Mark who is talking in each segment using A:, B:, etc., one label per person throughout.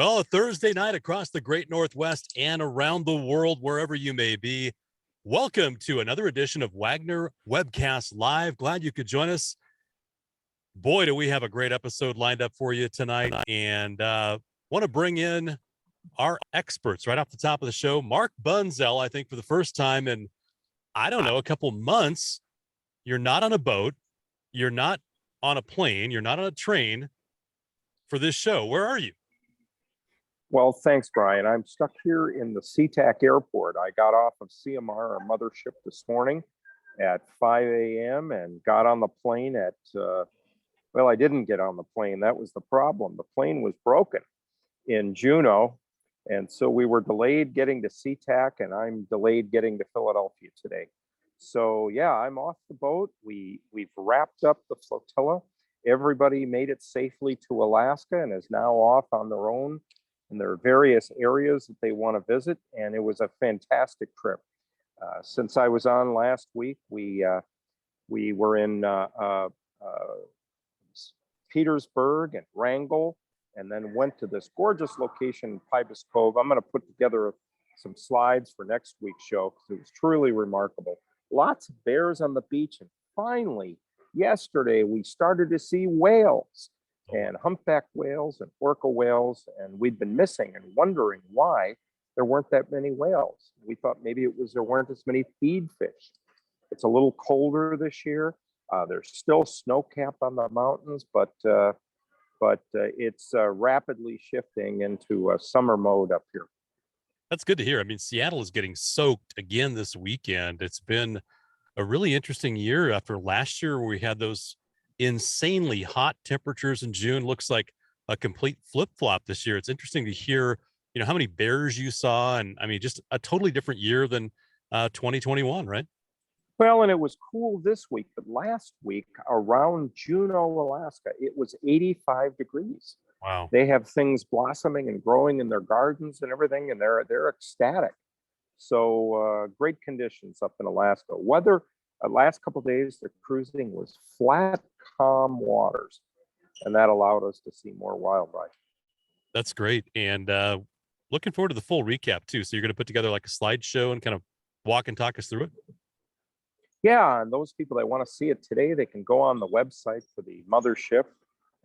A: Well, a Thursday night across the great Northwest and around the world, wherever you may be. Welcome to another edition of Waggoner Webcast Live. Glad you could join us. Boy, do we have a great episode lined up for you tonight. And want to bring in our experts right off the top of the show. Mark Bunzel, I think for the first time in, I don't know, a couple months. You're not on a boat. You're not on a plane. You're not on a train for this show. Where are you?
B: Well, thanks, Brian. I'm stuck here in the SeaTac airport. I got off of CMR, our mothership, this morning at 5 a.m. and got on the plane at, well, I didn't get on the plane. That was the problem. The plane was broken in Juneau. And so we were delayed getting to SeaTac, and I'm delayed getting to Philadelphia today. So yeah, I'm off the boat. We've wrapped up the flotilla. Everybody made it safely to Alaska and is now off on their own. And there are various areas that they want to visit, and it was a fantastic trip. Since I was on last week, we were in Petersburg and Wrangell, and then went to this gorgeous location in Pybus Cove. I'm going to put together some slides for next week's show because it was truly remarkable. Lots of bears on the beach, and finally, yesterday, we started to see whales. And humpback whales and orca whales, and we'd been missing and wondering why there weren't that many whales. We thought maybe it was there weren't as many feed fish. It's a little colder this year. There's still snow cap on the mountains, but it's rapidly shifting into summer mode up here.
A: That's good to hear. I mean, Seattle is getting soaked again this weekend. It's been a really interesting year after last year where we had those insanely hot temperatures in June. Looks like a complete flip-flop this year. It's interesting to hear, how many bears you saw. And I mean, just a totally different year than 2021, right?
B: Well, and it was cool this week, but last week around Juneau, Alaska, it was 85 degrees.
A: Wow.
B: They have things blossoming and growing in their gardens and everything, and they're ecstatic. So great conditions up in Alaska. Weather, last couple of days, the cruising was flat, calm waters, and that allowed us to see more wildlife.
A: That's great. And looking forward to the full recap too. So you're going to put together like a slideshow and kind of walk and talk us through it?
B: Yeah, and those people that want to see it today, they can go on the website for the mothership,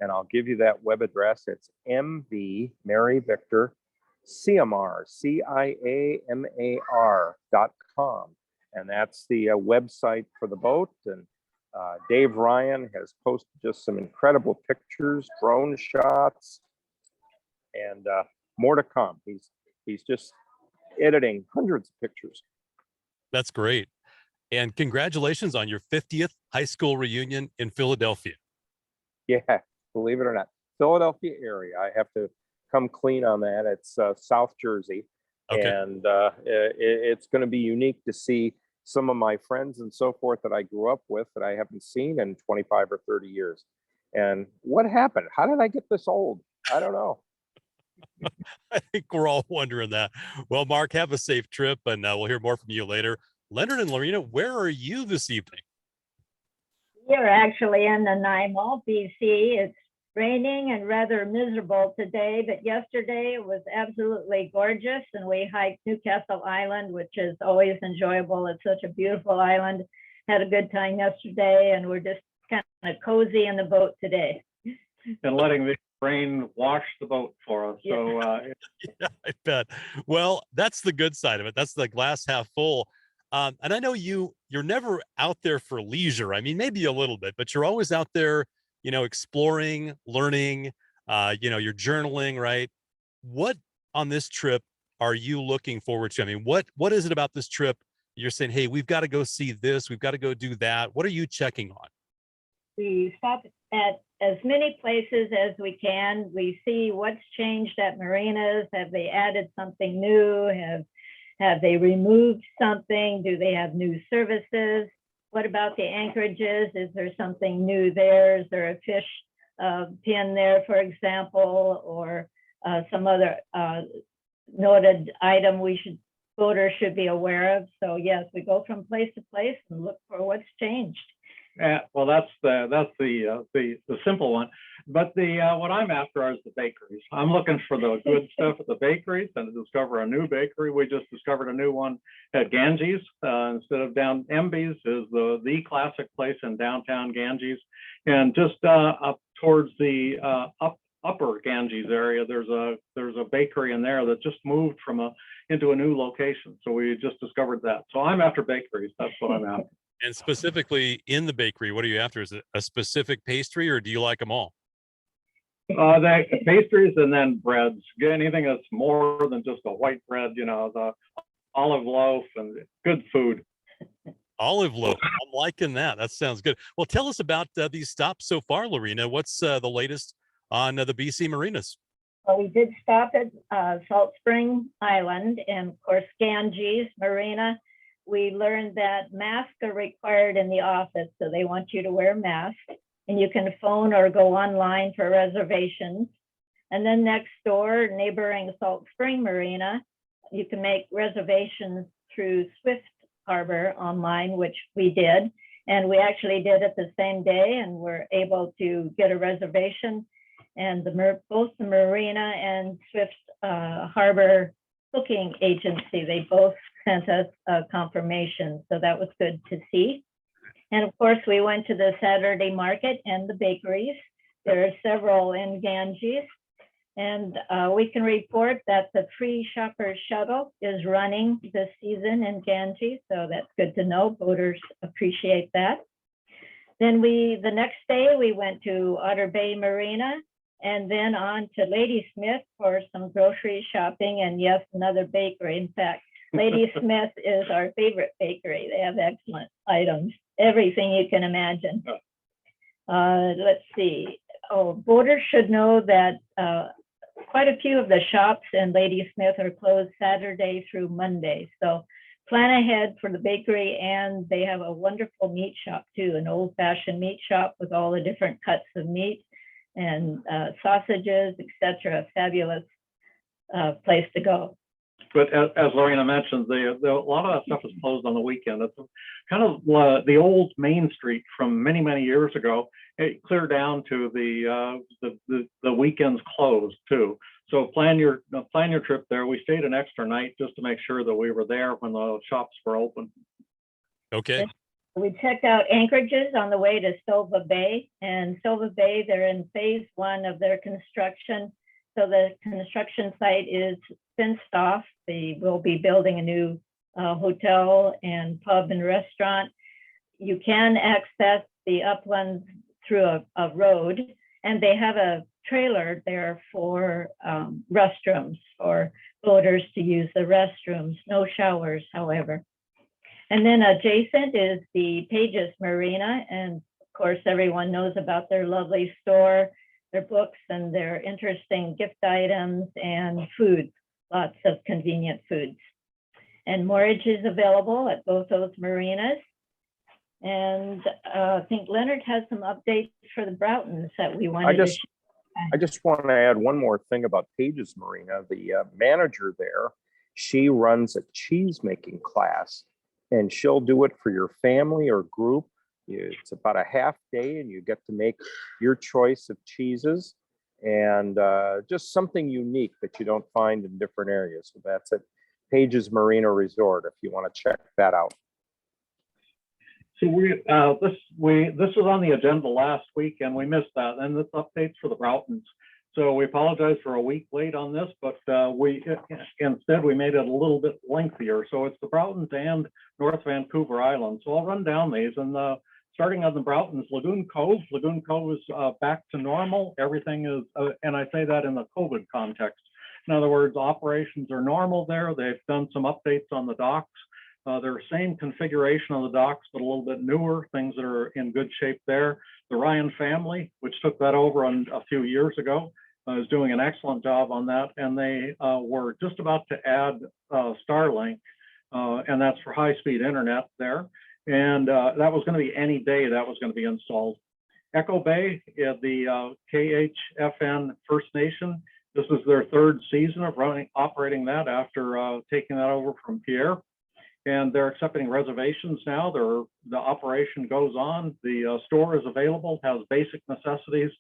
B: and I'll give you that web address. It's MV, Mary Victor, CMR, CIAMAR.com. And that's the website for the boat. And Dave Ryan has posted just some incredible pictures, drone shots, and more to come. He's just editing hundreds of pictures.
A: That's great. And congratulations on your 50th high school reunion in Philadelphia.
B: Yeah, believe it or not. Philadelphia area. I have to come clean on that. It's South Jersey. Okay. And it's going to be unique to see some of my friends and so forth that I grew up with that I haven't seen in 25 or 30 years. And what happened? How did I get this old? I don't know.
A: I think we're all wondering that. Well, Mark, have a safe trip, and we'll hear more from you later. Leonard and Lorena, where are you this evening?
C: We're actually in Nanaimo, BC. It's raining and rather miserable today, but yesterday it was absolutely gorgeous, and we hiked Newcastle Island, which is always enjoyable. It's such a beautiful island. Had a good time yesterday, and we're just kind of cozy in the boat today.
D: And letting the rain wash the boat for us.
C: Yeah.
D: So
A: yeah, I bet. Well, that's the good side of it. That's the glass half full. And I know you're never out there for leisure. I mean, maybe a little bit, but you're always out there, exploring, learning, you're journaling, right? What on this trip are you looking forward to? I mean, what is it about this trip? You're saying, hey, we've got to go see this. We've got to go do that. What are you checking on?
C: We stop at as many places as we can. We see what's changed at marinas. Have they added something new? Have they removed something? Do they have new services? What about the anchorages? Is there something new there? Is there a fish pin there, for example, or some other noted item boaters should be aware of? So yes, we go from place to place and look for what's changed.
D: Well, that's the simple one. But the what I'm after is the bakeries. I'm looking for the good stuff at the bakeries and to discover a new bakery. We just discovered a new one at Ganges instead of down Emby's is the classic place in downtown Ganges, and just up towards the upper Ganges area. There's a bakery in there that just moved into a new location. So we just discovered that. So I'm after bakeries. That's what I'm after.
A: And specifically in the bakery, what are you after? Is it a specific pastry or do you like them all?
D: The pastries and then breads. Anything that's more than just a white bread, the olive loaf and good food.
A: Olive loaf. I'm liking that. That sounds good. Well, tell us about these stops so far, Lorena. What's the latest on the BC marinas?
C: Well, we did stop at Salt Spring Island and, of course, Ganges Marina. We learned that masks are required in the office, so they want you to wear a mask. And you can phone or go online for reservations. And then next door, neighboring Salt Spring Marina, you can make reservations through Swift Harbor online, which we did. And we actually did it the same day and were able to get a reservation. And both the Marina and Swift Harbor booking agency, they both sent us a confirmation. So that was good to see. And of course, we went to the Saturday market and the bakeries. There are several in Ganges. And we can report that the free shopper shuttle is running this season in Ganges. So that's good to know. Boaters appreciate that. Then the next day, we went to Otter Bay Marina and then on to Ladysmith for some grocery shopping and yes, another bakery. In fact, Ladysmith is our favorite bakery. They have excellent items, everything you can imagine. Let's see. Boaters should know that quite a few of the shops in Ladysmith are closed Saturday through Monday. So plan ahead for the bakery, and they have a wonderful meat shop too, an old-fashioned meat shop with all the different cuts of meat and sausages, etc. Fabulous place to go.
D: But as Lorena mentioned, a lot of that stuff is closed on the weekend. It's kind of the old Main Street from many, many years ago. It cleared down to the weekends closed too. So plan your trip there. We stayed an extra night just to make sure that we were there when the shops were open.
A: Okay.
C: We checked out anchorages on the way to Silva Bay, and Silva Bay, they're in phase 1 of their construction. So the construction site is fenced off. They will be building a new hotel and pub and restaurant. You can access the uplands through a road, and they have a trailer there for restrooms for boaters to use the restrooms. No showers, however. And then adjacent is the Pages Marina. And of course, everyone knows about their lovely store, their books and their interesting gift items and foods, lots of convenient foods. And moorage is available at both those marinas. And I think Leonard has some updates for the Broughtons that we wanted to share.
B: I just want to add one more thing about Pages Marina. The manager there, she runs a cheese making class, and she'll do it for your family or group. It's about a half day, and you get to make your choice of cheeses and just something unique that you don't find in different areas. So that's at Pages Marina Resort if you want to check that out.
D: So this was on the agenda last week and we missed that, and this updates for the Broughtons. So we apologize for a week late on this, but instead we made it a little bit lengthier. So it's the Broughtons and North Vancouver Island. So I'll run down these, and starting on the Broughtons, Lagoon Cove. Lagoon Cove is back to normal. Everything is, and I say that in the COVID context. In other words, operations are normal there. They've done some updates on the docks. They're same configuration on the docks, but a little bit newer, things that are in good shape there. The Ryan family, which took that over a few years ago, is doing an excellent job on that. And they were just about to add Starlink, and that's for high-speed internet there. And that was going to be any day that was going to be installed. Echo Bay, the KHFN First Nation, this is their third season of operating that after taking that over from Pierre. and they're accepting reservations now. The operation goes on. The store is available, has basic necessities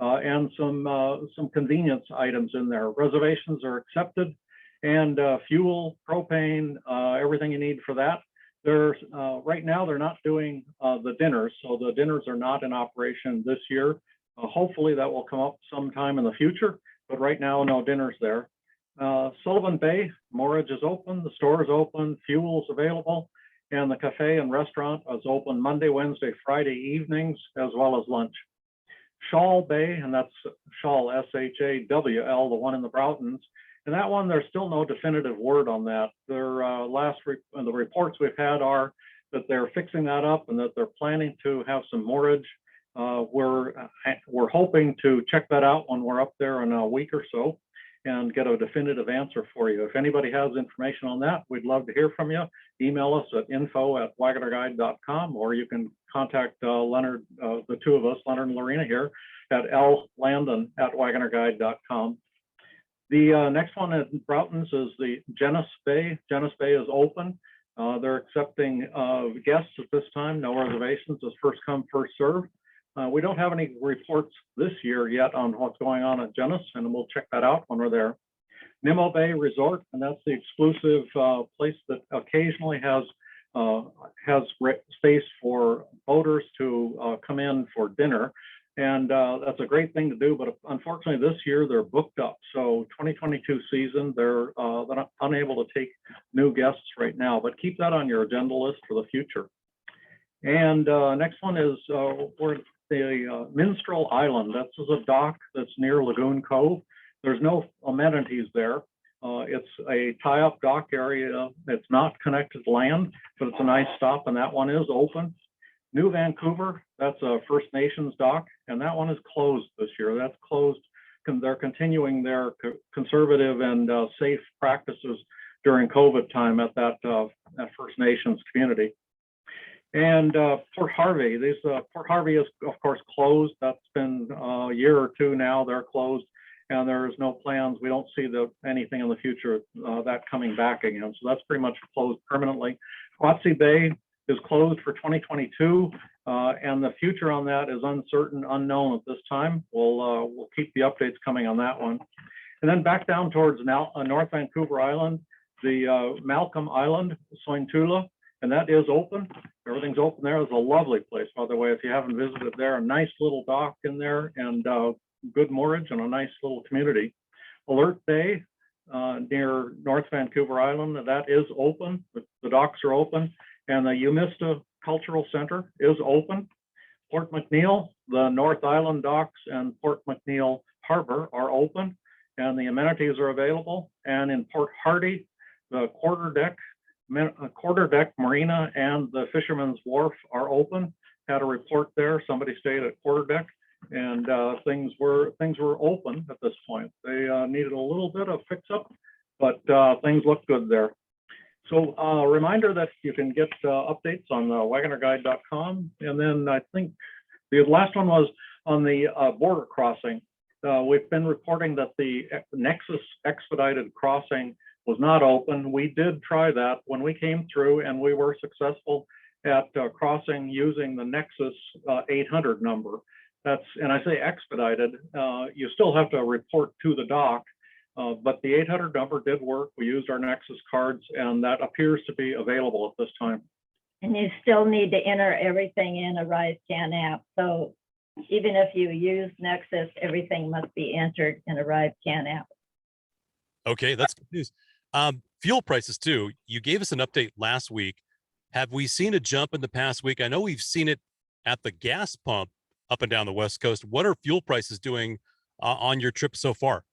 D: and some convenience items in there. Reservations are accepted, and fuel, propane, everything you need for that. Right now they're not doing the dinners, so the dinners are not in operation this year. Hopefully that will come up sometime in the future, but right now no dinners there. Sullivan Bay, moorage is open, the store is open, fuel is available, and the cafe and restaurant is open Monday, Wednesday, Friday evenings, as well as lunch. Shawl Bay, and that's Shawl, S-H-A-W-L, the one in the Broughtons. And that one, there's still no definitive word on that. The reports we've had are that they're fixing that up and that they're planning to have some moorage. We're hoping to check that out when we're up there in a week or so and get a definitive answer for you. If anybody has information on that, we'd love to hear from you. Email us at info@waggonerguide.com, or you can contact Leonard, the two of us, Leonard and Lorena here, at Landon@waggonerguide.com. The next one at Broughtons is the Genesee Bay. Genesee Bay is open. They're accepting guests at this time, no reservations, it's first come, first serve. We don't have any reports this year yet on what's going on at Genesee, and we'll check that out when we're there. Nimmo Bay Resort, and that's the exclusive place that occasionally has space for boaters to come in for dinner. And that's a great thing to do, but unfortunately this year they're booked up. So 2022 season, they're unable to take new guests right now, but keep that on your agenda list for the future. And next one is we're the Minstrel Island. That's a dock that's near Lagoon Cove. There's no amenities there. It's a tie-up dock area. It's not connected to land, but it's a nice stop, and that one is open. New Vancouver, that's a First Nations dock, and that one is closed this year. That's closed. They're continuing their conservative and safe practices during COVID time at that First Nations community. And Port Harvey, Port Harvey is of course closed. That's been a year or two now. They're closed, and there's no plans. We don't see anything in the future that coming back again. So that's pretty much closed permanently. Watsea Bay is closed for 2022, and the future on that is uncertain, unknown at this time. We'll keep the updates coming on that one. And then back down towards North Vancouver Island, the Malcolm Island, Sointula, and that is open. Everything's open there. It's a lovely place, by the way, if you haven't visited there. A nice little dock in there, and good moorage, and a nice little community. Alert Bay near North Vancouver Island, that is open. The docks are open, and the Umista Cultural Center is open. Port McNeill, the North Island docks and Port McNeill Harbor are open, and the amenities are available. And in Port Hardy, the quarter deck marina and the Fisherman's Wharf are open. Had a report there. Somebody stayed at quarter deck, and things were open at this point. They needed a little bit of fix up, but things look good there. So a reminder that you can get updates on waggonerguide.com. And then I think the last one was on the border crossing. We've been reporting that the Nexus expedited crossing was not open. We did try that when we came through, and we were successful at crossing using the Nexus 800 number. And I say expedited, you still have to report to the dock, but the 800 number did work. We used our Nexus cards, and that appears to be available at this time.
C: And you still need to enter everything in a RiseCan app. So even if you use Nexus, everything must be entered in a RiseCan app.
A: Okay, that's good news. Fuel prices too. You gave us an update last week. Have we seen a jump in the past week? I know we've seen it at the gas pump up and down the West Coast. What are fuel prices doing on your trip so far?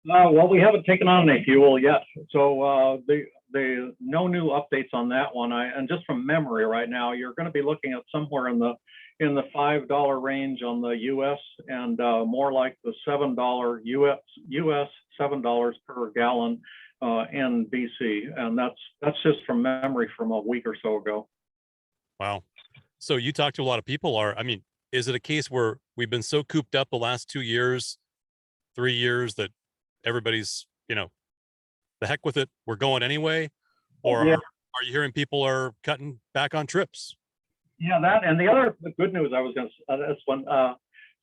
D: Well, we haven't taken on any fuel yet, so no new updates on that one. And just from memory right now, you're going to be looking at somewhere in the $5 range on the US, and more like the $7 US $7 per gallon in BC, and that's just from memory from a week or so ago.
A: Wow. So you talk to a lot of people. Is it a case where we've been so cooped up the last 2 years, 3 years, that everybody's, the heck with it, we're going anyway? Or
D: Yeah.
A: are you hearing people are cutting back on trips?
D: Yeah, that, and the good news I was going to, this one,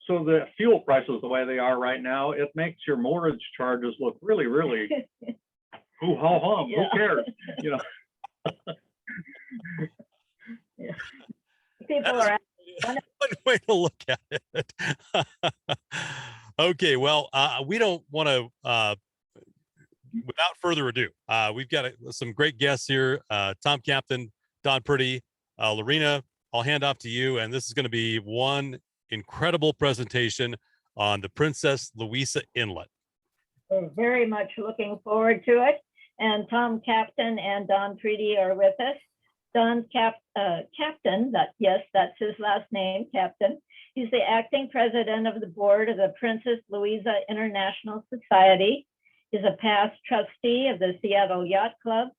D: so the fuel prices the way they are right now, it makes your mortgage charges look really, really, who cares, you know?
C: Yeah. People are
A: One way to look at it. Okay, well, we don't want to, without further ado, we've got some great guests here. Tom Captain, Don Pretty, Lorena, I'll hand off to you. And this is going to be one incredible presentation on the Princess Louisa Inlet.
C: We're very much looking forward to it. And Tom Captain and Don Treaty are with us. Don Captain, that's his last name, Captain. He's the acting president of the board of the Princess Louisa International Society. He's a past trustee of the Seattle Yacht Club.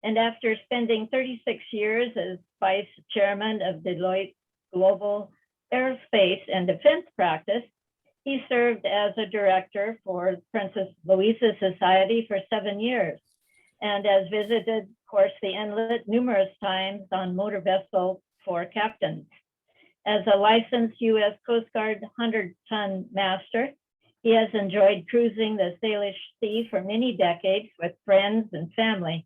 C: And after spending 36 years as vice chairman of Deloitte Global Aerospace and Defense Practice, he served as a director for Princess Louisa Society for 7 years and has visited, of course, the inlet numerous times on motor vessel for captains. As a licensed U.S. Coast Guard 100-ton master, he has enjoyed cruising the Salish Sea for many decades with friends and family.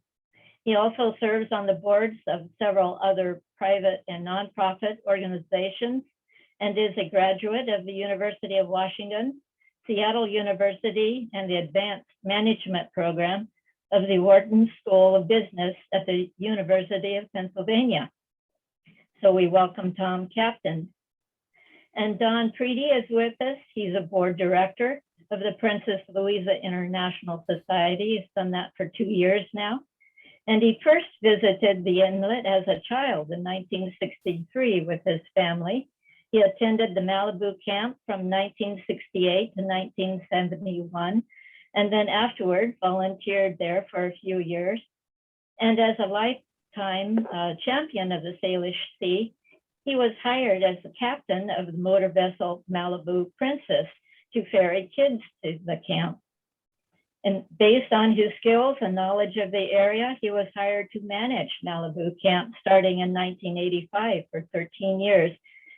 C: He also serves on the boards of several other private and nonprofit organizations and is a graduate of the University of Washington, Seattle University, and the Advanced Management Program of the Wharton School of Business at the University of Pennsylvania. So we welcome Tom Captain. And Don Treaty is with us. He's a board director of the Princess Louisa International Society. He's done that for 2 years now. And he first visited the inlet as a child in 1963 with his family. He attended the Malibu camp from 1968 to 1971, and then afterward volunteered there for a few years. And as a lifetime champion of the Salish Sea, he was hired as the captain of the motor vessel Malibu Princess to ferry kids to the camp. And based on his skills and knowledge of the area, he was hired to manage Malibu camp starting in 1985 for 13 years,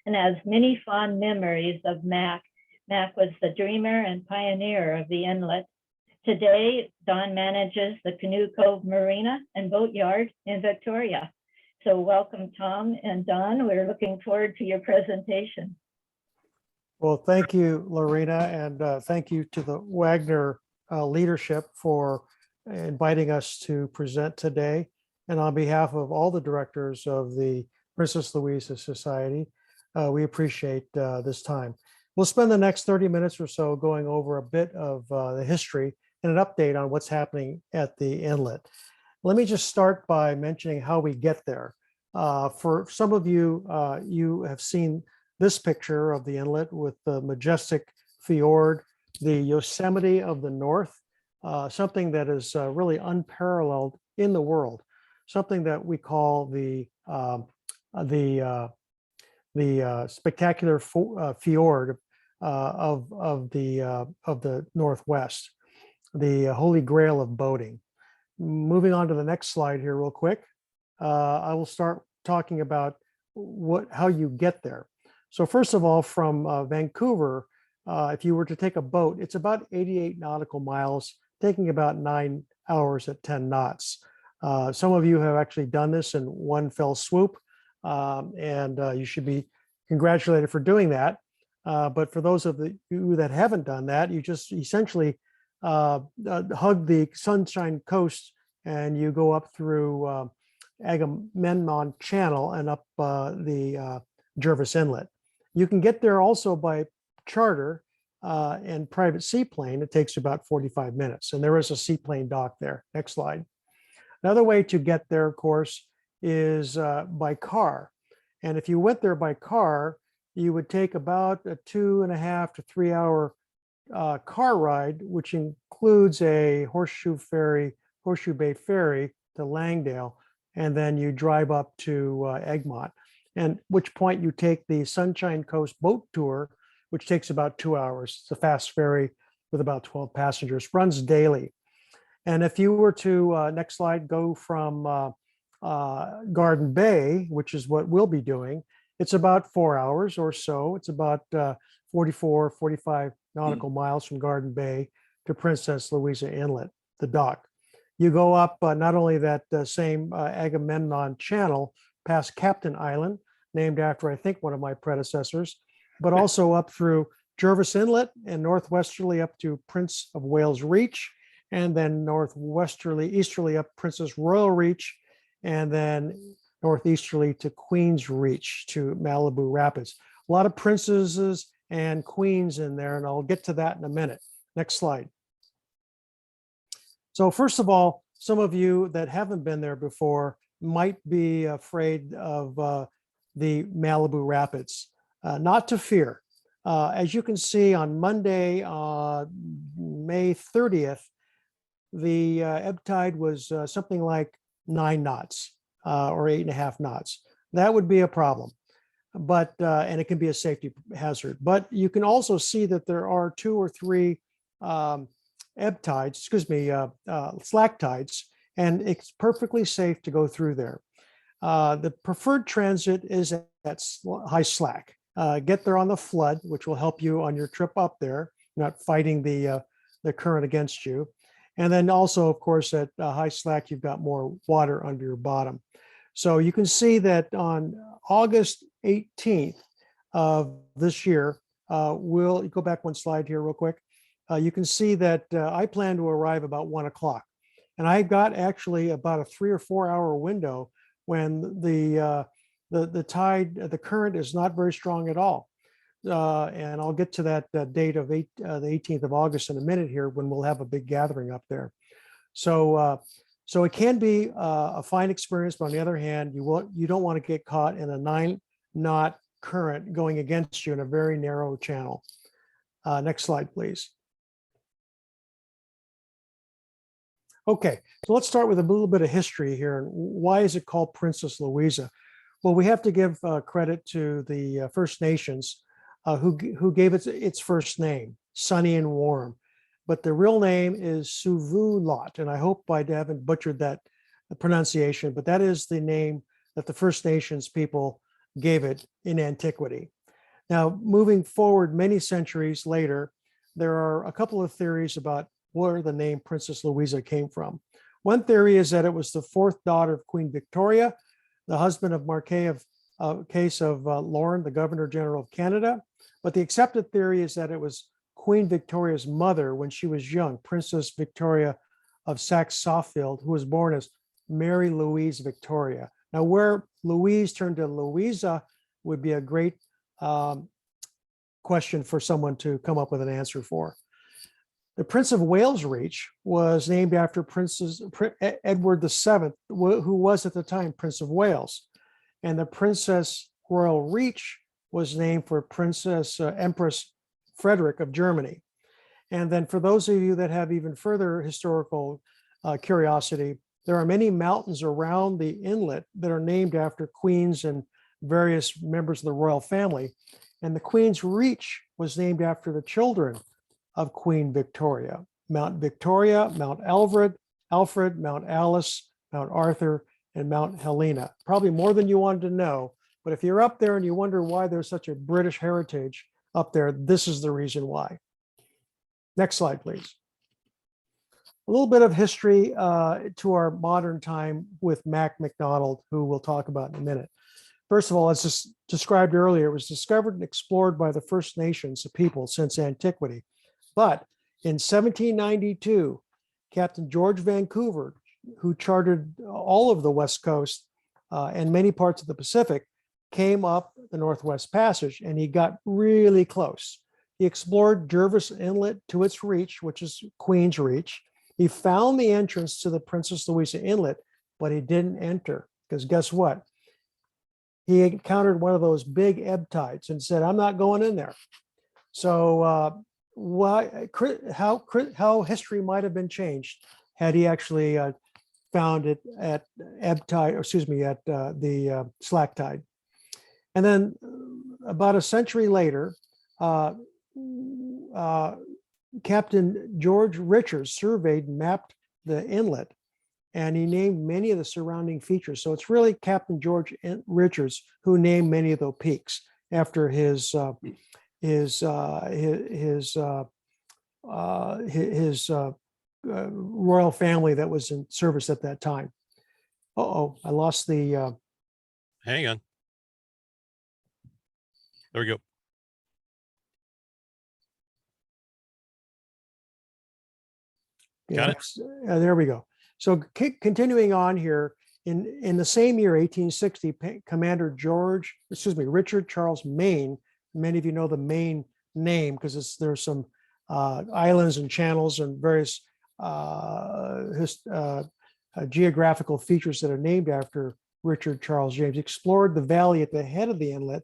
C: and has many fond memories of Mac. Mac was the dreamer and pioneer of the inlet. Today, Don manages the Canoe Cove Marina and Boatyard in Victoria. So welcome, Tom and Don. We're looking forward to your presentation.
E: Well, thank you, Lorena, and thank you to the Waggoner leadership for inviting us to present today. And on behalf of all the directors of the Princess Louisa Society, we appreciate this time. We'll spend the next 30 minutes or so going over a bit of the history and an update on what's happening at the inlet. Let me just start by mentioning how we get there. For some of you, you have seen this picture of the inlet with the majestic fjord, the Yosemite of the North, something that is really unparalleled in the world, something that we call the spectacular fjord of the Northwest, the holy grail of boating. Moving on to the next slide here real quick, I will start talking about how you get there. So first of all, from Vancouver, if you were to take a boat, it's about 88 nautical miles, taking about 9 hours at 10 knots. Some of you have actually done this in one fell swoop, and you should be congratulated for doing that. But for those of you that haven't done that, you just essentially hug the Sunshine Coast and you go up through Agamemnon Channel and up the Jervis Inlet. You can get there also by charter and private seaplane. It takes about 45 minutes, and there is a seaplane dock there. Next slide. Another way to get there, of course, is by car. And if you went there by car, you would take about a 2.5 to 3 hour car ride, which includes a Horseshoe Bay ferry to Langdale, and then you drive up to Egmont, and which point you take the Sunshine Coast boat tour, which takes about 2 hours. It's a fast ferry with about 12 passengers, runs daily. And if you were to, next slide, go from Garden Bay, which is what we'll be doing, it's about 4 hours or so. It's about 44, 45 nautical miles from Garden Bay to Princess Louisa Inlet, the dock. You go up not only that same Agamemnon Channel past Captain Island, named after, I think, one of my predecessors, but also up through Jervis Inlet and northwesterly up to Prince of Wales Reach, and then easterly up Princess Royal Reach, and then northeasterly to Queens Reach to Malibu Rapids. A lot of princesses and queens in there, and I'll get to that in a minute. Next slide. So first of all, some of you that haven't been there before might be afraid of the Malibu Rapids. Not to fear. As you can see on Monday, May 30th, the ebb tide was something like 9 knots or 8.5 knots. That would be a problem, but and it can be a safety hazard. But you can also see that there are 2 or 3 ebb tides, slack tides, and it's perfectly safe to go through there. The preferred transit is at high slack. Get there on the flood, which will help you on your trip up there, not fighting the current against you. And then also, of course, at high slack, you've got more water under your bottom. So you can see that on August 18th of this year, we'll go back one slide here real quick. You can see that I plan to arrive about 1 o'clock. And I got actually about a 3 or 4 hour window when the tide, the current is not very strong at all. And I'll get to that date of the 18th of August in a minute here when we'll have a big gathering up there. So it can be a fine experience, but on the other hand, you don't want to get caught in a 9-knot current going against you in a very narrow channel. Next slide, please. Okay, so let's start with a little bit of history here. Why is it called Princess Louisa? Well, we have to give credit to the First Nations who gave it its first name, Sunny and Warm. But the real name is Suvulot, and I hope I haven't butchered that pronunciation, but that is the name that the First Nations people gave it in antiquity. Now, moving forward many centuries later, there are a couple of theories about where the name Princess Louisa came from. One theory is that it was the 4th daughter of Queen Victoria, the husband of Marquis of Case of Lorne, the Governor General of Canada. But the accepted theory is that it was Queen Victoria's mother when she was young, Princess Victoria of Saxe-Sophield, who was born as Mary Louise Victoria. Now, where Louise turned to Louisa would be a great question for someone to come up with an answer for. The Prince of Wales Reach was named after Edward VII, who was at the time Prince of Wales. And the Princess Royal Reach was named for Empress Frederick of Germany. And then for those of you that have even further historical curiosity, there are many mountains around the inlet that are named after queens and various members of the royal family. And the Queen's Reach was named after the children of Queen Victoria: Mount Victoria, Mount Alfred, Mount Alice, Mount Arthur, and Mount Helena. Probably more than you wanted to know, but if you're up there and you wonder why there's such a British heritage up there, this is the reason why. Next slide, please. A little bit of history to our modern time with Macdonald, who we'll talk about in a minute. First of all, as just described earlier, it was discovered and explored by the First Nations of people since antiquity. But in 1792, Captain George Vancouver, who charted all of the West Coast and many parts of the Pacific, came up the Northwest Passage, and he got really close. He explored Jervis Inlet to its reach, which is Queen's Reach. He found the entrance to the Princess Louisa Inlet, but he didn't enter because guess what? He encountered one of those big ebb tides and said, "I'm not going in there." So how history might have been changed had he actually found it at ebb tide, or excuse me, at the slack tide. And then about a century later, Captain George Richards surveyed and mapped the inlet and he named many of the surrounding features. So it's really Captain George Richards who named many of those peaks after his royal family that was in service at that time. Uh-oh, I lost the.
A: Hang on. There we go. Got it.
E: There we go. So continuing on here, in the same year, 1860, Commander Richard Charles Maine. Many of you know the Maine name because there's some islands and channels and various geographical features that are named after Richard Charles James. Explored the valley at the head of the inlet,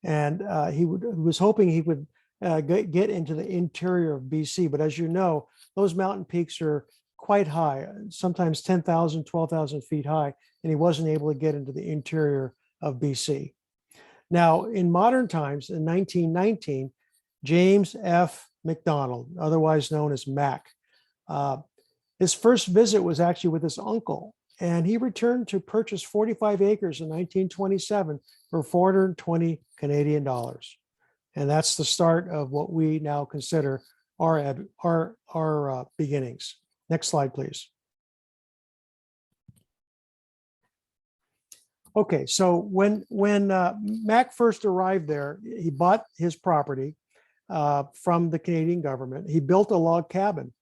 E: and he was hoping he would get into the interior of BC. But as you know, those mountain peaks are quite high, sometimes 10,000, 12,000 feet high, and he wasn't able to get into the interior of BC. Now, in modern times, in 1919, James F. Macdonald, otherwise known as Mac, his first visit was actually with his uncle, and he returned to purchase 45 acres in 1927 for 420 Canadian dollars. And that's the start of what we now consider our beginnings. Next slide, please. Okay, so when Mac first arrived there, he bought his property from the Canadian government. He built a log cabin,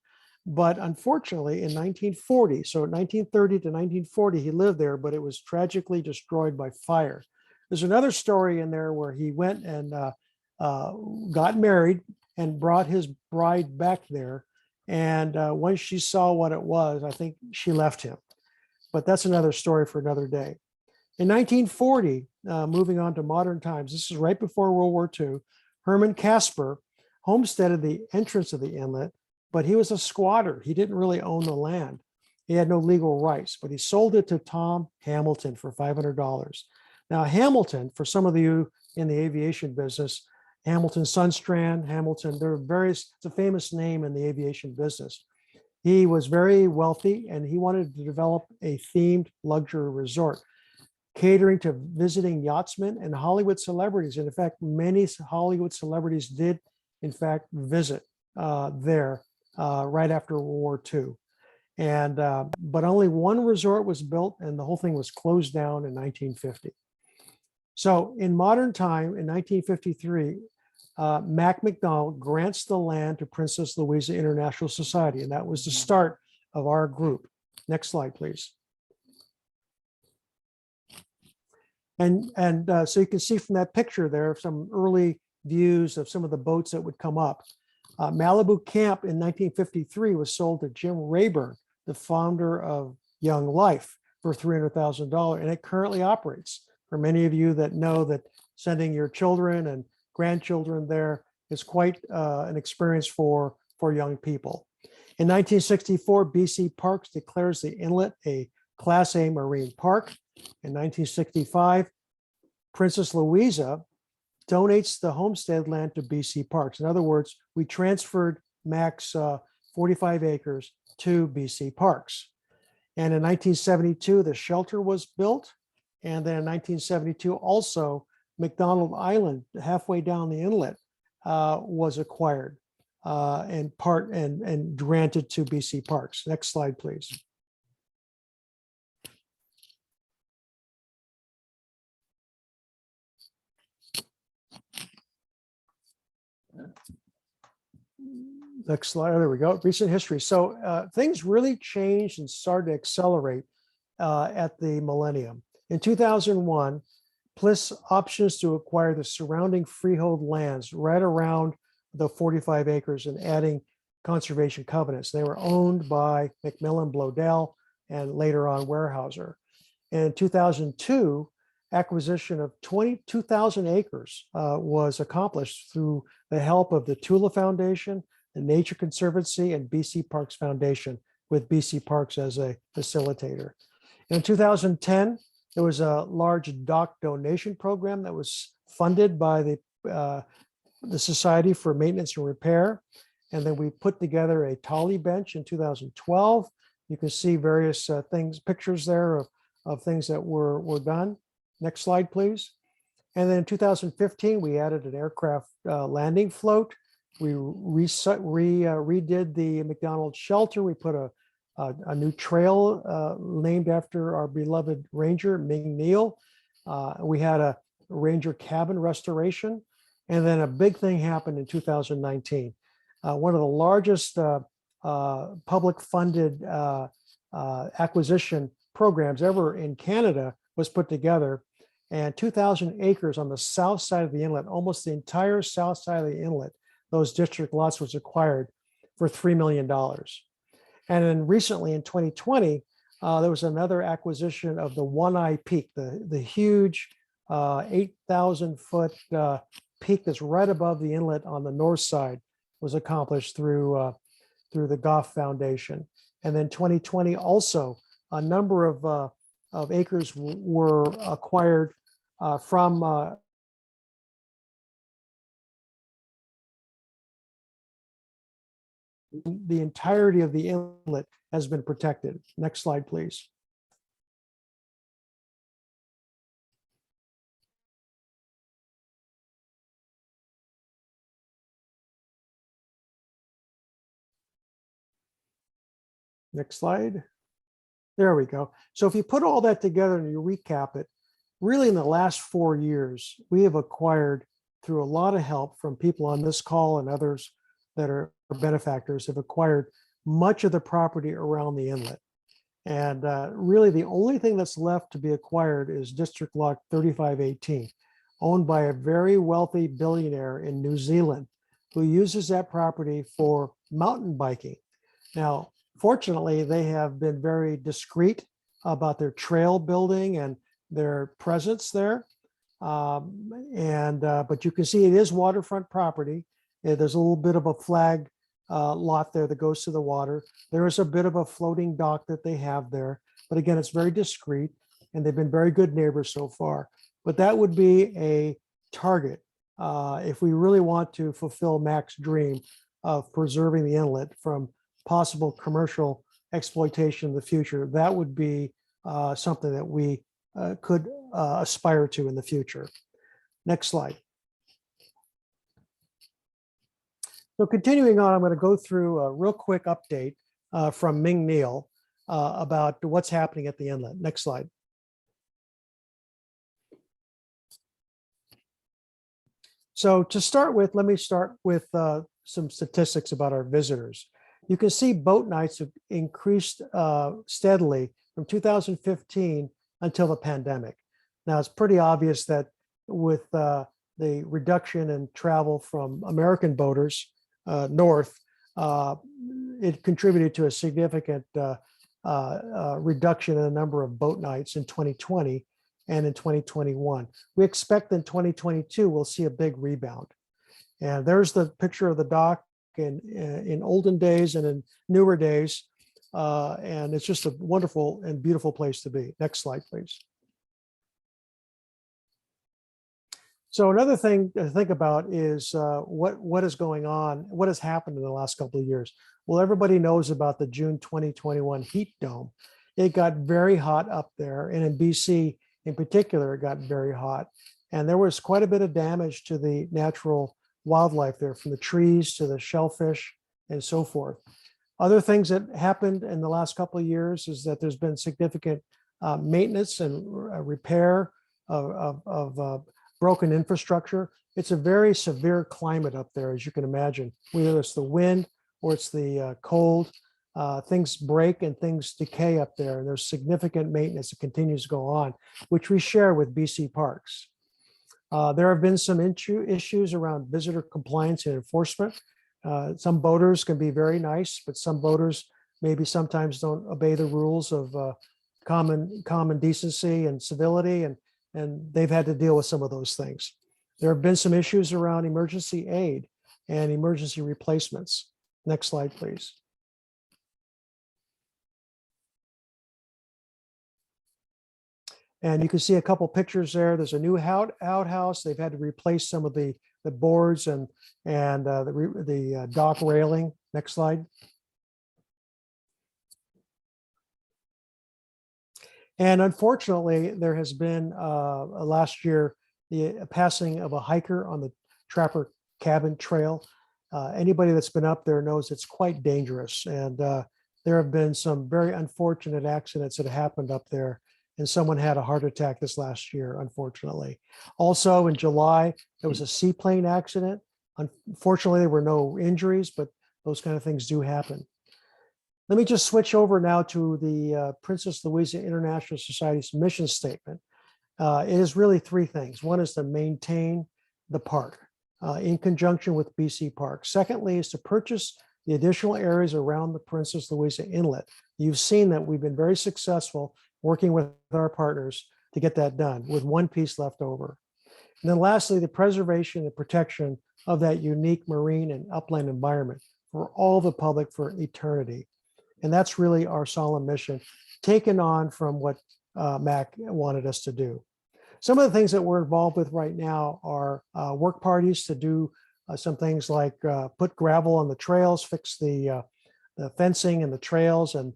E: but unfortunately in 1940, so 1930 to 1940, he lived there, but it was tragically destroyed by fire. There's another story in there where he went and got married and brought his bride back there. And once she saw what it was, I think she left him. But that's another story for another day. In 1940, moving on to modern times, this is right before World War II, Herman Casper homesteaded the entrance of the inlet, but he was a squatter. He didn't really own the land. He had no legal rights, but he sold it to Tom Hamilton for $500. Now, Hamilton, for some of you in the aviation business, Hamilton Sunstrand, Hamilton, there are various, it's a famous name in the aviation business. He was very wealthy and he wanted to develop a themed luxury resort, catering to visiting yachtsmen and Hollywood celebrities. And in fact, many Hollywood celebrities did, in fact, visit there right after World War II. And but only one resort was built and the whole thing was closed down in 1950. So in modern time, in 1953, Macdonald grants the land to Princess Louisa International Society, and that was the start of our group. Next slide, please. And so you can see from that picture there some early views of some of the boats that would come up. Malibu Camp in 1953 was sold to Jim Rayburn, the founder of Young Life, for $300,000, and it currently operates. For many of you that know that sending your children and grandchildren there is quite an experience for young people. In 1964, BC Parks declares the inlet a Class A marine park. In 1965, Princess Louisa donates the homestead land to BC Parks. In other words, we transferred Mac's 45 acres to BC Parks. And in 1972, the shelter was built. And then in 1972, also Macdonald Island, halfway down the inlet, was acquired and granted to BC Parks. Next slide, please. Next slide. There we go. Recent history. So things really changed and started to accelerate at the millennium. In 2001, PLIS options to acquire the surrounding freehold lands right around the 45 acres and adding conservation covenants. They were owned by McMillan Blodell and later on Weyerhaeuser. And in 2002, acquisition of 22,000 acres was accomplished through the help of the Tula Foundation, the Nature Conservancy, and BC Parks Foundation, with BC Parks as a facilitator. In 2010, there was a large dock donation program that was funded by the Society for Maintenance and Repair. And then we put together a Tolly bench in 2012. You can see various pictures there of things that were done. Next slide, please. And then in 2015, we added an aircraft landing float. We redid the Macdonald shelter. We put a new trail named after our beloved ranger, Ming Neal. We had a ranger cabin restoration. And then a big thing happened in 2019. One of the largest public funded acquisition programs ever in Canada was put together, and 2,000 acres on the south side of the inlet, almost the entire south side of the inlet, those district lots was acquired for $3 million. And then recently in 2020, there was another acquisition of the One Eye Peak, the huge 8,000 foot peak that's right above the inlet on the north side, was accomplished through the Goff Foundation. And then 2020 also, a number of acres were acquired from the entirety of the inlet has been protected. Next slide, please. Next slide. There we go. So if you put all that together and you recap it, really in the last 4 years, we have acquired, through a lot of help from people on this call and others that are benefactors, have acquired much of the property around the inlet. And really the only thing that's left to be acquired is District Lot 3518, owned by a very wealthy billionaire in New Zealand who uses that property for mountain biking. Now, fortunately, they have been very discreet about their trail building and their presence there. But you can see it is waterfront property. There's a little bit of a flag lot there that goes to the water. There is a bit of a floating dock that they have there. But again, it's very discreet, and they've been very good neighbors so far. But that would be a target if we really want to fulfill Mac's dream of preserving the inlet from possible commercial exploitation in the future. That would be something that we could aspire to in the future. Next slide. So continuing on, I'm going to go through a real quick update from Ming Neal about what's happening at the inlet. Next slide. So to start with, let me start with some statistics about our visitors. You can see boat nights have increased steadily from 2015 until the pandemic. Now, it's pretty obvious that with the reduction in travel from American boaters north, it contributed to a significant reduction in the number of boat nights in 2020 and in 2021. We expect in 2022, we'll see a big rebound. And there's the picture of the dock in olden days and in newer days. And it's just a wonderful and beautiful place to be. Next slide, please. So another thing to think about is what is going on, what has happened in the last couple of years. Well, everybody knows about the June 2021 heat dome. It got very hot up there, and in BC in particular, it got very hot. And there was quite a bit of damage to the natural wildlife there, from the trees to the shellfish and so forth. Other things that happened in the last couple of years is that there's been significant maintenance and repair of broken infrastructure. It's a very severe climate up there, as you can imagine. Whether it's the wind or it's the cold, things break and things decay up there. And there's significant maintenance that continues to go on, which we share with BC Parks. There have been some issues around visitor compliance and enforcement. Some boaters can be very nice, but some boaters maybe sometimes don't obey the rules of common decency and civility, and they've had to deal with some of those things. There have been some issues around emergency aid and emergency replacements. Next slide, please. And you can see a couple pictures there. There's a new outhouse. They've had to replace some of the boards and the dock railing. Next slide. And unfortunately, there has been last year the passing of a hiker on the Trapper Cabin Trail. Anybody that's been up there knows it's quite dangerous. And there have been some very unfortunate accidents that happened up there. And someone had a heart attack this last year, unfortunately. Also in July, there was a seaplane accident. Unfortunately, there were no injuries, but those kind of things do happen. Let me just switch over now to the Princess Louisa International Society's mission statement. It is really three things. One is to maintain the park in conjunction with BC Park. Secondly is to purchase the additional areas around the Princess Louisa Inlet. You've seen that we've been very successful working with our partners to get that done with one piece left over. And then lastly, the preservation and protection of that unique marine and upland environment for all the public for eternity. And that's really our solemn mission, taken on from what Mac wanted us to do. Some of the things that we're involved with right now are work parties to do some things like put gravel on the trails, fix the fencing and the trails, and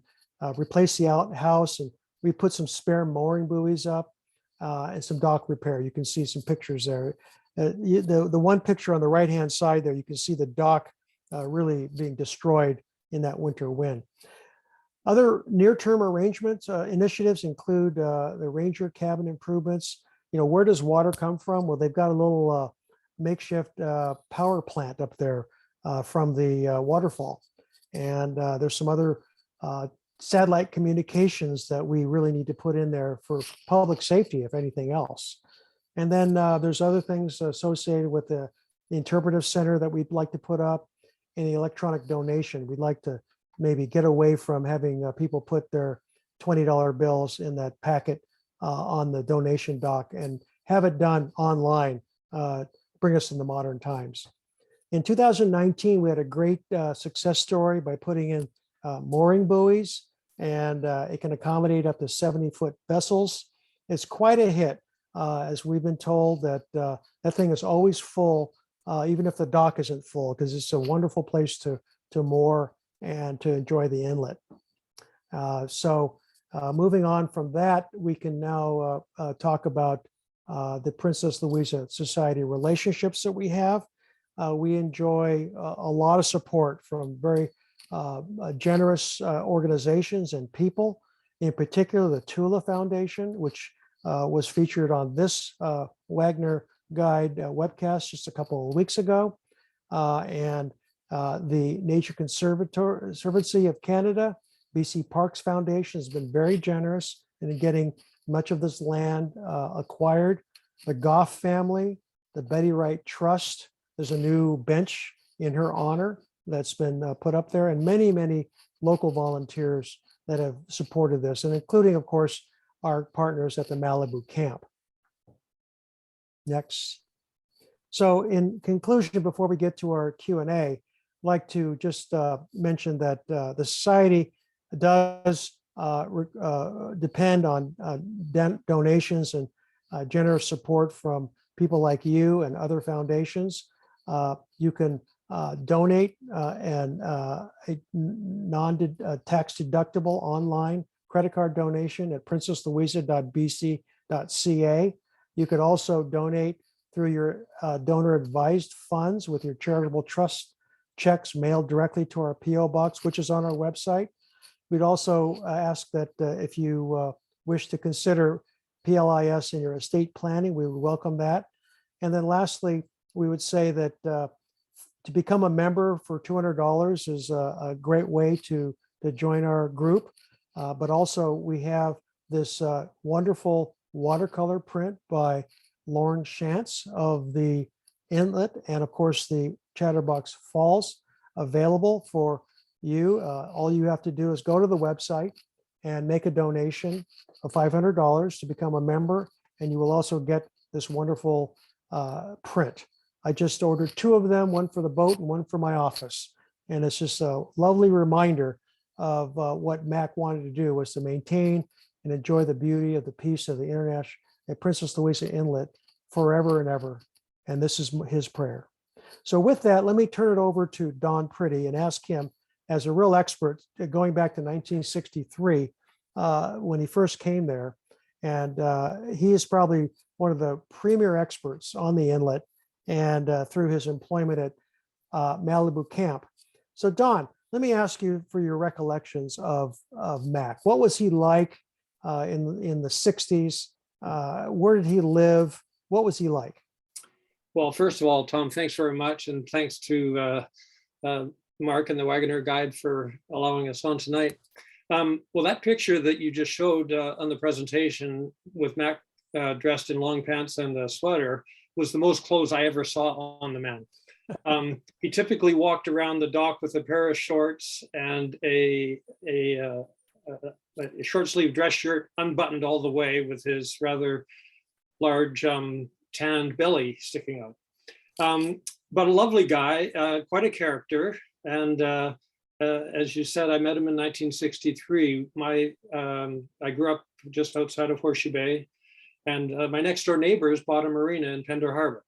E: replace the outhouse. And we put some spare mooring buoys up and some dock repair. You can see some pictures there. The one picture on the right-hand side there, you can see the dock really being destroyed in that winter wind. Other near-term arrangements, initiatives include the ranger cabin improvements. You know, where does water come from? Well, they've got a little makeshift power plant up there from the waterfall. And there's some other satellite communications that we really need to put in there for public safety, if anything else. And then there's other things associated with the interpretive center that we'd like to put up, and the electronic donation. We'd like to maybe get away from having people put their $20 bills in that packet on the donation dock and have it done online, bring us into modern times. In 2019, we had a great success story by putting in mooring buoys, and it can accommodate up to 70-foot vessels. It's quite a hit, as we've been told that that thing is always full, even if the dock isn't full, because it's a wonderful place to moor and to enjoy the inlet. So moving on from that, we can now talk about the Princess Louisa Society relationships that we have. We enjoy a lot of support from very generous organizations and people, in particular the Tula Foundation, which was featured on this Waggoner Guide webcast just a couple of weeks ago, and the Nature Conservancy of Canada, BC Parks Foundation has been very generous in getting much of this land acquired. The Goff family, the Betty Wright Trust, there's a new bench in her honor that's been put up there, and many, many local volunteers that have supported this, and including, of course, our partners at the Malibu camp. Next. So in conclusion, before we get to our Q&A, I'd like to just mention that the Society does depend on donations and generous support from people like you and other foundations. You can donate and a non-tax deductible online credit card donation at princesslouisa.bc.ca. You could also donate through your donor advised funds with your charitable trust checks mailed directly to our PO box, which is on our website. We'd also ask that if you wish to consider PLIS in your estate planning, we would welcome that. And then lastly, we would say that to become a member for $200 is a great way to join our group. But also we have this wonderful watercolor print by Lauren Shantz of the Inlet and of course the Chatterbox Falls available for you. All you have to do is go to the website and make a donation of $500 to become a member, and you will also get this wonderful print. I just ordered two of them, one for the boat and one for my office. And it's just a lovely reminder of what Mac wanted to do, was to maintain and enjoy the beauty of the peace of the international at Princess Louisa Inlet forever and ever. And this is his prayer. So with that, let me turn it over to Don Pretty and ask him, as a real expert going back to 1963, when he first came there. And he is probably one of the premier experts on the inlet, and through his employment at Malibu Camp. So Don, let me ask you for your recollections of Mac. What was he like in the 60s? Where did he live? What was he like?
F: Well, first of all, Tom, thanks very much. And thanks to Mark and the Waggoner Guide for allowing us on tonight. Well, that picture that you just showed on the presentation with Mac dressed in long pants and a sweater was the most clothes I ever saw on the man. He typically walked around the dock with a pair of shorts and a short sleeve dress shirt unbuttoned all the way with his rather large tanned belly sticking out. But a lovely guy, quite a character. And as you said, I met him in 1963. I grew up just outside of Horseshoe Bay, and my next door neighbors bought a marina in Pender Harbor.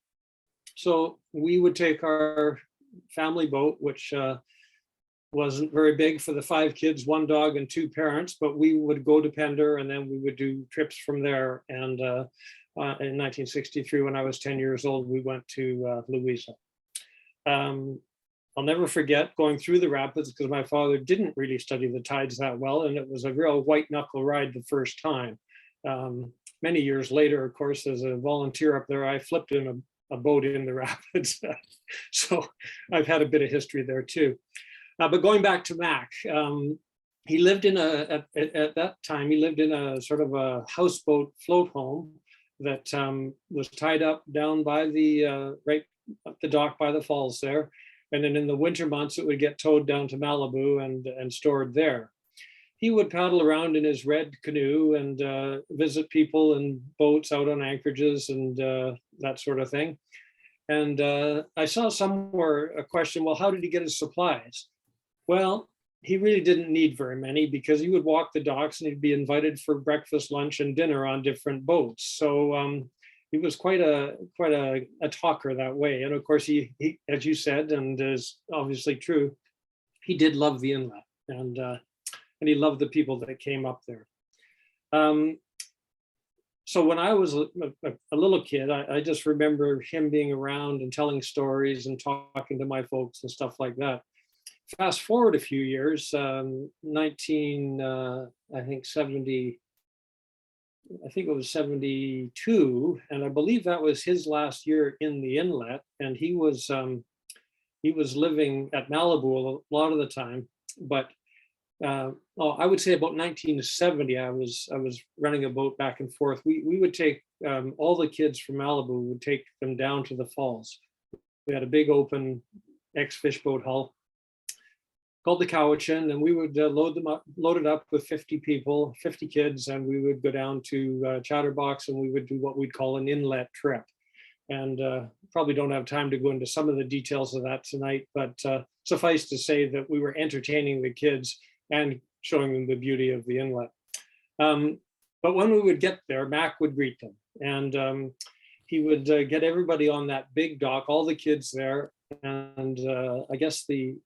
F: So we would take our family boat, which wasn't very big for the 5 kids, 1 dog and 2 parents, but we would go to Pender and then we would do trips from there. And in 1963, when I was 10 years old, we went to Louisa. I'll never forget going through the rapids because my father didn't really study the tides that well, and it was a real white knuckle ride the first time. Many years later, of course, as a volunteer up there, I flipped in a boat in the rapids. So I've had a bit of history there too. But going back to Mac, he lived in at that time, he lived in a sort of a houseboat float home that was tied up down by the, right up the dock by the falls there. And then in the winter months, it would get towed down to Malibu and stored there. He would paddle around in his red canoe and visit people in boats out on anchorages and that sort of thing. And I saw somewhere a question, well, how did he get his supplies? Well, he really didn't need very many because he would walk the docks and he'd be invited for breakfast, lunch, and dinner on different boats. So he was quite a talker that way. And of course, he as you said, and is obviously true, he did love the inlet, and he loved the people that came up there. So when I was a little kid, I just remember him being around and telling stories and talking to my folks and stuff like that. Fast forward a few years, I think it was 72, and I believe that was his last year in the inlet, and he was living at Malibu a lot of the time. But I would say about 1970, I was running a boat back and forth. We would take all the kids from Malibu, would take them down to the falls. We had a big open ex-fish boat hull called the Cowichan, and we would load it up with 50 people, 50 kids, and we would go down to Chatterbox, and we would do what we'd call an inlet trip. And probably don't have time to go into some of the details of that tonight, but suffice to say that we were entertaining the kids and showing them the beauty of the inlet. But when we would get there, Mac would greet them, and he would get everybody on that big dock, all the kids there. And I guess the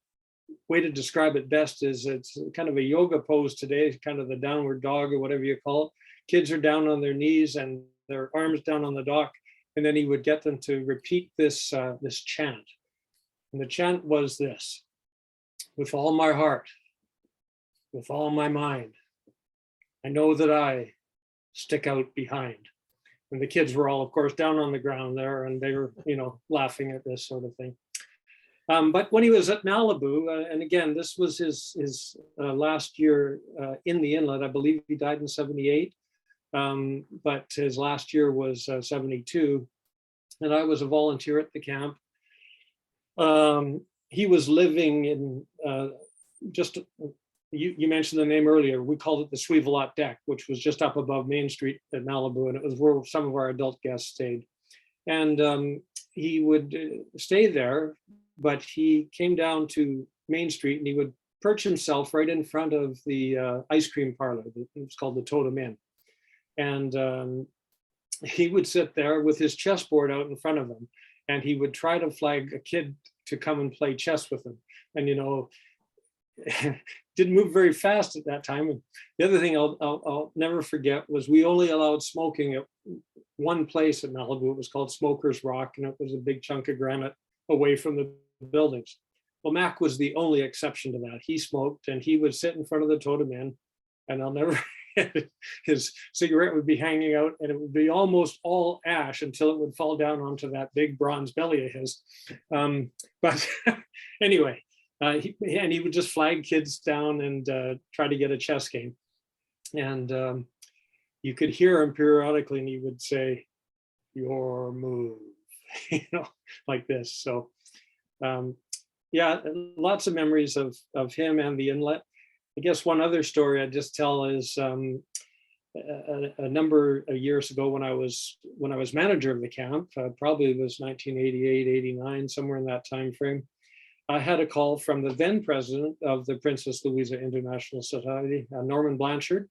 F: way to describe it best is it's kind of a yoga pose today, kind of the downward dog or whatever you call it. Kids are down on their knees and their arms down on the dock. And then he would get them to repeat this chant. And the chant was this: with all my heart, with all my mind, I know that I stick out behind. And the kids were all, of course, down on the ground there, and they were, laughing at this sort of thing. But when he was at Malibu, and again, this was his last year in the inlet. I believe he died in 78, but his last year was 72. And I was a volunteer at the camp. He was living in you mentioned the name earlier. We called it the Sweevalot Deck, which was just up above Main Street at Malibu, and it was where some of our adult guests stayed. And he would stay there, but he came down to Main Street and he would perch himself right in front of the ice cream parlor. It was called the Totem Inn. And he would sit there with his chessboard out in front of him, and he would try to flag a kid to come and play chess with him. And, didn't move very fast at that time. And the other thing I'll never forget was we only allowed smoking at one place at Malibu. It was called Smoker's Rock, and it was a big chunk of granite away from the buildings. Well, Mac was the only exception to that. He smoked, and he would sit in front of the totem inn, and I'll never his cigarette would be hanging out, and it would be almost all ash until it would fall down onto that big bronze belly of his. But anyway, he would just flag kids down and try to get a chess game. And you could hear him periodically, and he would say, "Your move," like this. So yeah, lots of memories of him and the inlet. I guess one other story I'd just tell is a number of years ago when I was manager of the camp, probably it was 1988, 89, somewhere in that time frame. I had a call from the then president of the Princess Louisa International Society, Norman Blanchard.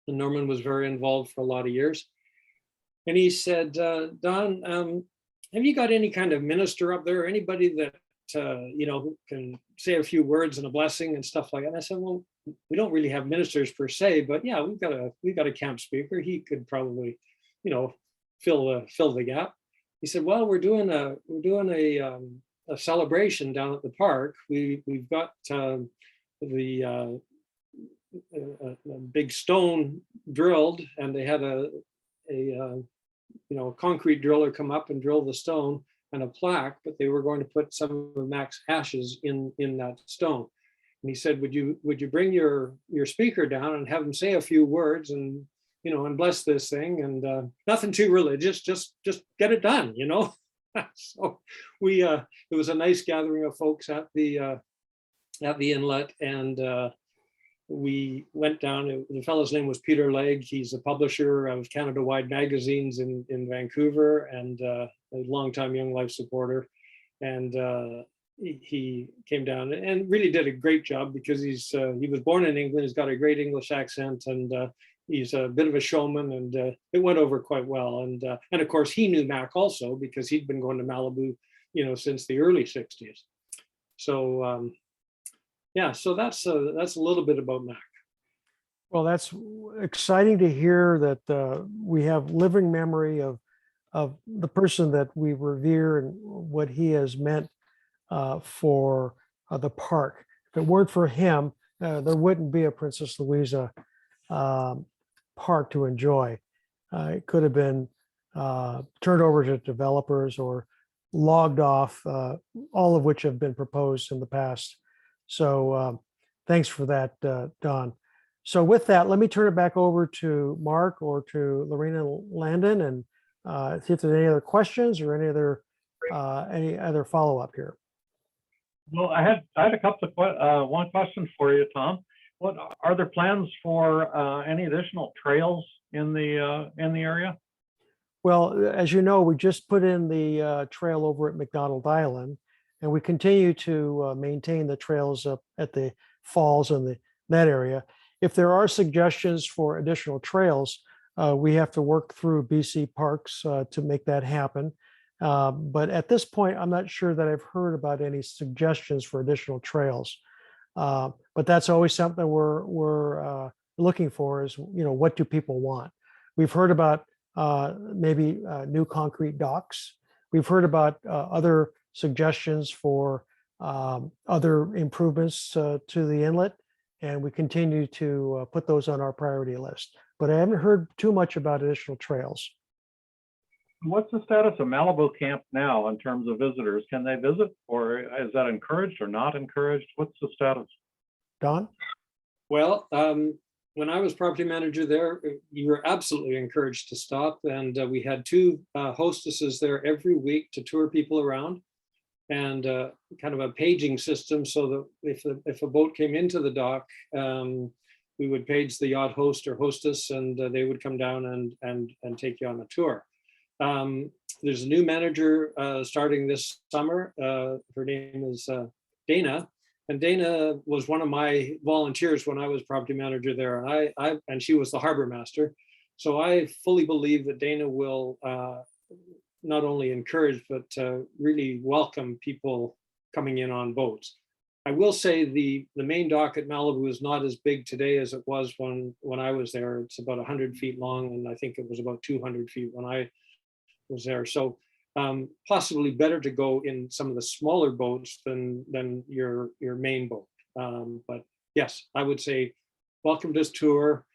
F: And Norman was very involved for a lot of years. And he said, "Don, have you got any kind of minister up there, anybody that who can say a few words and a blessing and stuff like that?" And I said, "Well, we don't really have ministers per se, but yeah, we've got a camp speaker. He could probably, fill the gap." He said, "Well, we're doing a celebration down at the park. We've got the big stone drilled, and they had a concrete driller come up and drill the stone and a plaque, but they were going to put some of Mac's ashes in that stone." And he said, would you bring your speaker down and have him say a few words and and bless this thing, and nothing too religious, just get it done, So it was a nice gathering of folks at the inlet, and we went down. The fellow's name was Peter Legg. He's a publisher of Canada-wide magazines in Vancouver, and a longtime Young Life supporter. And he came down and really did a great job, because he was born in England. He's got a great English accent, and he's a bit of a showman, and it went over quite well. And of course, he knew Mac also, because he'd been going to Malibu, since the early 60s. So yeah, so that's a little bit about Mac.
E: Well, that's exciting to hear that we have living memory of the person that we revere and what he has meant for the park. If it weren't for him, there wouldn't be a Princess Louisa park to enjoy. It could have been turned over to developers or logged off, all of which have been proposed in the past. So thanks for that, Don. So with that, let me turn it back over to Mark or to Lorena Landon, and see if there's any other questions or any other follow-up here.
D: Well, I had a couple of one question for you, Tom. What are there plans for any additional trails in the area?
E: Well, as you know, we just put in the trail over at Macdonald Island, and we continue to maintain the trails up at the falls and that area. If there are suggestions for additional trails, we have to work through BC Parks to make that happen. But at this point, I'm not sure that I've heard about any suggestions for additional trails. But that's always something we're looking for, is, what do people want? We've heard about maybe new concrete docks. We've heard about other suggestions for other improvements to the inlet, and we continue to put those on our priority list. But I haven't heard too much about additional trails.
D: What's the status of Malibu Camp now in terms of visitors? Can they visit, or is that encouraged or not encouraged? What's the status?
E: Don?
F: Well, when I was property manager there, you were absolutely encouraged to stop. And we had two hostesses there every week to tour people around, and kind of a paging system, so that if a boat came into the dock, we would page the yacht host or hostess, and they would come down and take you on a tour. There's a new manager starting this summer. Her name is Dana. And Dana was one of my volunteers when I was property manager there, and she was the harbor master. So I fully believe that Dana will not only encourage, but really welcome people coming in on boats. I will say the main dock at Malibu is not as big today as it was when I was there. It's about 100 feet long, and I think it was about 200 feet when I was there. So possibly better to go in some of the smaller boats than your main boat. But yes, I would say welcome to this tour.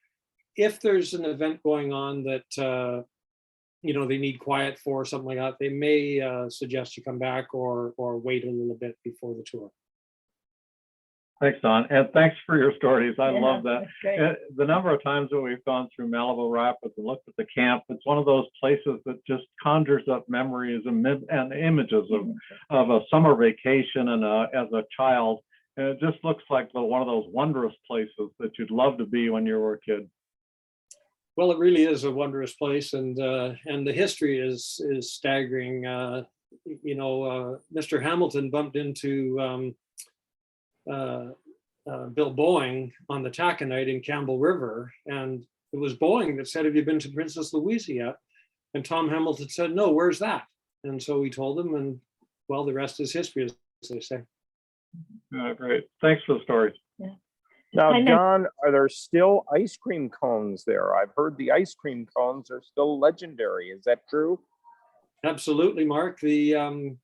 F: If there's an event going on that they need quiet for, something like that, they may suggest you come back or wait a little bit before the tour.
D: Thanks, Don, and thanks for your stories. I
C: Yeah,
D: love that.
C: that's great.
D: The number of times that we've gone through Malibu Rapids and looked at the camp, it's one of those places that just conjures up memories and images of a summer vacation and as a child. And it just looks like one of those wondrous places that you'd love to be when you were a kid.
F: Well, it really is a wondrous place, and the history is staggering. Mr. Hamilton bumped into Bill Boeing on the taconite in Campbell River, and it was Boeing that said, "Have you been to Princess Louisa yet?" And Tom Hamilton said, "No, where's that?" And so we told him, and well, the rest is history, as they say.
D: Great. Thanks for the stories.
C: Yeah.
B: Now,
C: I know.
B: Don, are there still ice cream cones there? I've heard the ice cream cones are still legendary. Is that true?
F: Absolutely, Mark. The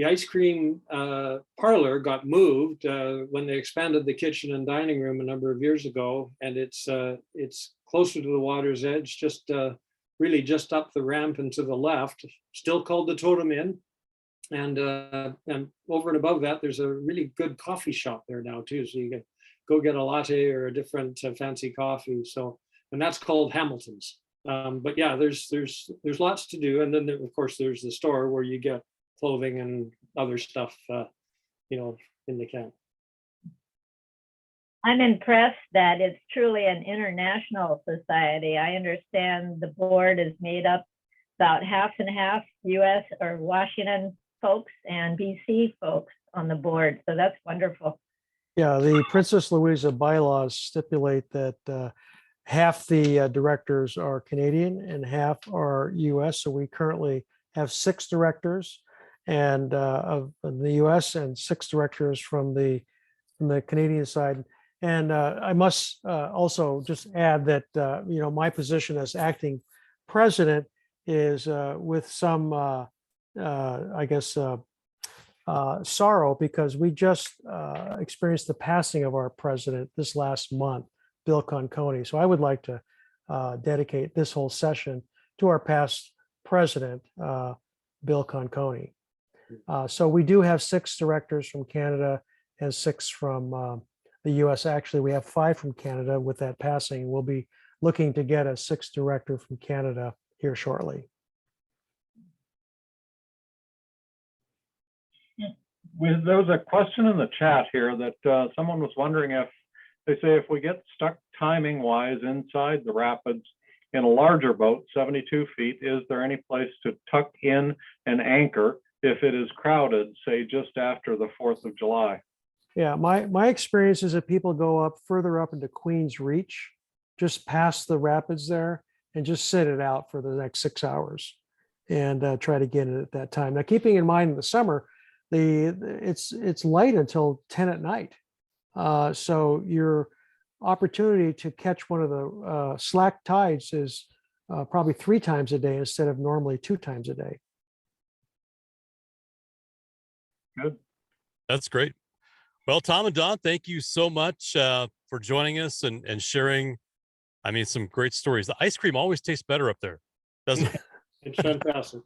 F: ice cream parlor got moved when they expanded the kitchen and dining room a number of years ago, and it's closer to the water's edge, really just up the ramp and to the left. Still called the Totem Inn, and over and above that, there's a really good coffee shop there now too. So you can go get a latte or a different fancy coffee. So, and that's called Hamilton's. But yeah, there's lots to do, and then of course there's the store where you get clothing and other stuff, in the camp.
C: I'm impressed that it's truly an international society. I understand the board is made up about half and half US or Washington folks and BC folks on the board. So that's wonderful.
E: Yeah, the Princess Louisa bylaws stipulate that half the directors are Canadian and half are US. So we currently have 6 directors and of the US and 6 directors from the Canadian side. And I must also just add that my position as acting president is with some sorrow, because we just experienced the passing of our president this last month, Bill Conconi. So I would like to dedicate this whole session to our past president, Bill Conconi. So we do have 6 directors from Canada and 6 from the US. Actually, we have 5 from Canada with that passing. We'll be looking to get a 6th director from Canada here shortly.
D: There was a question in the chat here that someone was wondering if we get stuck timing wise inside the rapids in a larger boat, 72 feet, is there any place to tuck in and anchor if it is crowded, say just after the 4th of July?
E: Yeah, my experience is that people go up further up into Queen's Reach, just past the rapids there, and just sit it out for the next 6 hours and try to get it at that time. Now, keeping in mind in the summer, it's light until 10 at night. So your opportunity to catch one of the slack tides is probably 3 times a day instead of normally 2 times a day.
D: Good.
A: That's great. Well, Tom and Don, thank you so much for joining us and sharing, some great stories. The ice cream always tastes better up there, doesn't it?
F: It's fantastic.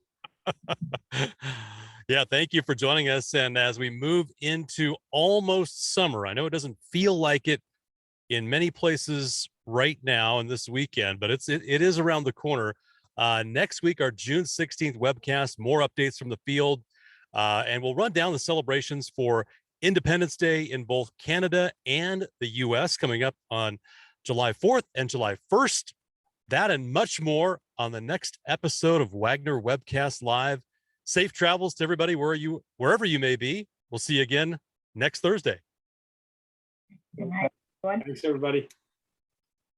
A: Yeah, thank you for joining us. And as we move into almost summer, I know it doesn't feel like it in many places right now and this weekend, but it is around the corner. Next week, our June 16th webcast, more updates from the field, and we'll run down the celebrations for Independence Day in both Canada and the US coming up on July 4th and July 1st. That and much more on the next episode of Waggoner Webcast Live. Safe travels to everybody wherever you may be. We'll see you again next Thursday.
C: Good night, everyone.
F: Thanks, everybody.